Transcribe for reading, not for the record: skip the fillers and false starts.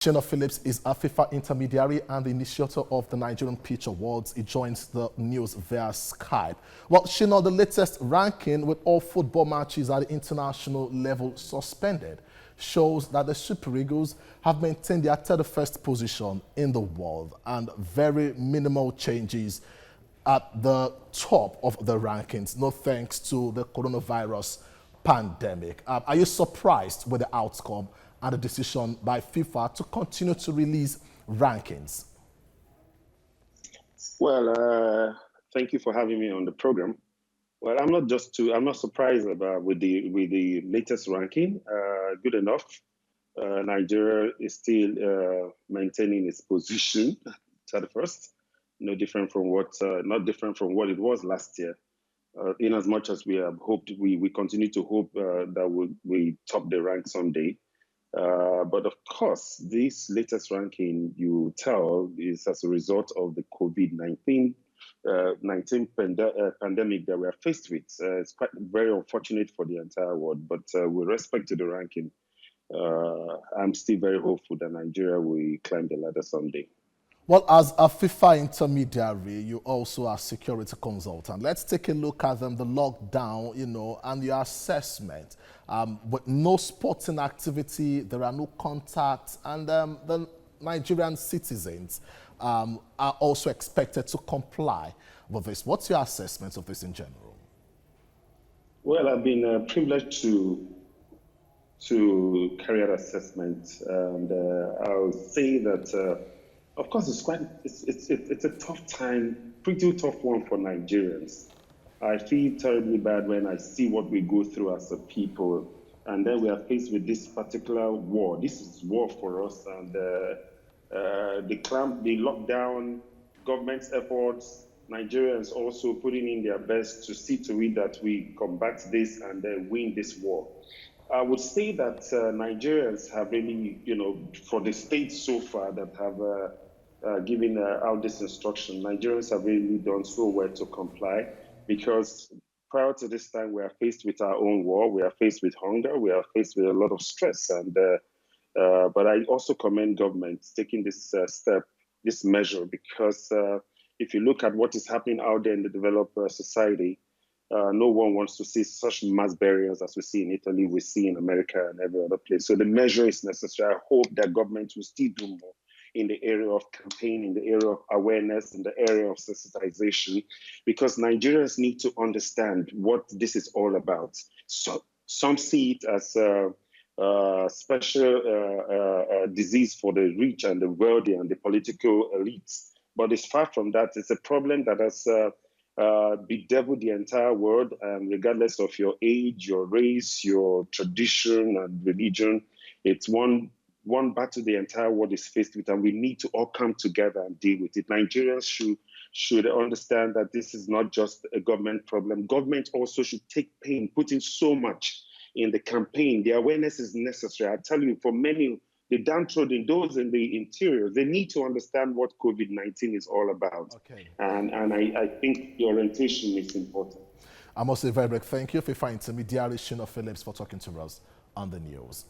Shina Phillips is a FIFA intermediary and the initiator of the Nigerian Pitch Awards. He joins the news via Skype. Well, Shina, the latest ranking with all football matches at the international level suspended shows that the Super Eagles have maintained their 31st position in the world and very minimal changes at the top of the rankings, no thanks to the coronavirus pandemic. Are you surprised with the outcome and the decision by FIFA to continue to release rankings? Well, thank you for having me on the program. Well, I'm not surprised about with the latest ranking. Good enough. Nigeria is still maintaining its position at the first. No different from not different from what it was last year. In as much as we have hoped, we continue to hope that we top the rank someday. But of course, this latest ranking you tell is as a result of the COVID-19 pandemic that we are faced with. It's quite very unfortunate for the entire world, but with respect to the ranking, I'm still very hopeful that Nigeria will climb the ladder someday. Well, as a FIFA intermediary, you also are a security consultant. Let's take a look at the lockdown, and your assessment. With no sporting activity, there are no contacts, and the Nigerian citizens are also expected to comply with this. What's your assessment of this in general? Well, I've been privileged to carry out assessment, and I'll say that. Of course, it's a tough time, pretty tough one for Nigerians. I feel terribly bad when I see what we go through as a people, and then we are faced with this particular war. This is war for us, and the lockdown, government's efforts, Nigerians also putting in their best to see to it that we combat this and win this war. I would say that Nigerians have really, for the states so far that have given out this instruction, Nigerians have really done so well to comply, because prior to this time, we are faced with our own war, we are faced with hunger, we are faced with a lot of stress. And but I also commend government taking this step, this measure, because if you look at what is happening out there in the developed society, no one wants to see such mass burials as we see in Italy, we see in America and every other place. So the measure is necessary. I hope that government will still do more in the area of campaign, in the area of awareness, in the area of sensitization, because Nigerians need to understand what this is all about. So some see it as a special disease for the rich and the wealthy and the political elites. But it's far from that. It's a problem that has bedevil the entire world, regardless of your age, your race, your tradition and religion. It's one battle the entire world is faced with, and we need to all come together and deal with it. Nigerians should understand that this is not just a government problem. Government also should take pain, put in so much in the campaign. The awareness is necessary. I tell you, for many, the downtrodden, those in the interior, they need to understand what COVID-19 is all about. Okay. And I think the orientation is important. I must say very big thank you, FIFA intermediary Shina Phillips, for talking to us on the news.